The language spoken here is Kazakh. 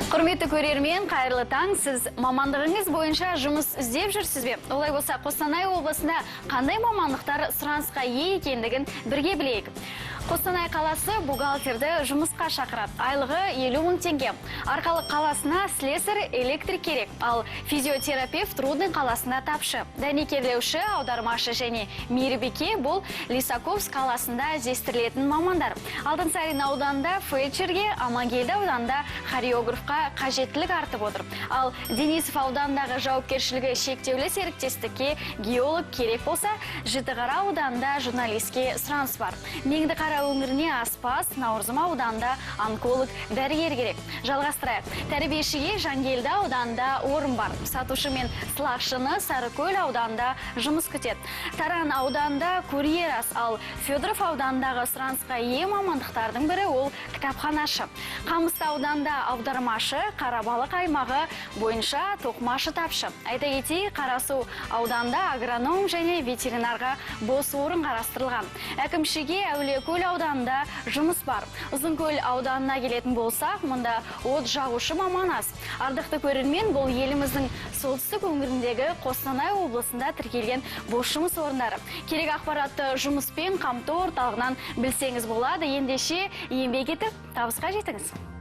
Құрметті көрермен, қайырлы таң. Сіз мамандығыңыз бойынша жұмыс іздеп жүрсіз бе? Олай болса, Қостанай облысында қандай мамандықтар сұранысқа ие екендігін бірге білейік. Қостанай қаласы бухгалтерді жұмысқа шақырады. Айлығы 50 мың теңге. Арқалық қаласына слесарь, электрик керек. Ал физиотерапевт Рудный қаласында тапшы. Дәнекерлеуші, аудармашы және мейірбике бұл Лисаковск қаласында іздестірілетін мамандар. Алтынсарин ауданында фельдшерге, Амангелді ауданында хореографқа қажеттілік артып отыр. Ал Денисов аудандағы жауапкершілігі шектеулі серіктестікке геолог керек болса, Жітіқара ауданында журналистке сұраныс бар. Меңдіқара өңіріне аспаз, Наурызым ауданында онколог дәрігер керек. Жалғастырайық. Тәрбиешіге Жангелді ауданында орын бар. Сатушы мен сылақшыны Сарыкөл ауданында жұмыс күтеді. Таран ауданында курьерас, ал Федоров аудандағы сұранысқа ие мамандықтардың бірі ол кітапханашы. Қамысты ауданында аудармашы, Қарабалық аймағы бойынша тоқмашы тапшы. Айта кетейік, Қарасу ауданында агроном және ветеринарға бос орын қарастырылған. Әкімшіге Әулиекөл ауданында жұмыс бар. Ұзынкөл ауданына келетін болсақ, мұнда от жағушы маман аз. Ардақты көрермен, бұл еліміздің солтүстік өңіріндегі Қостанай облысында тіркелген бос жұмыс орындары. Керек ақпаратты жұмыспен қамту орталығынан білсеңіз болады. Ендеше еңбек етіп, табысқа жетіңіз.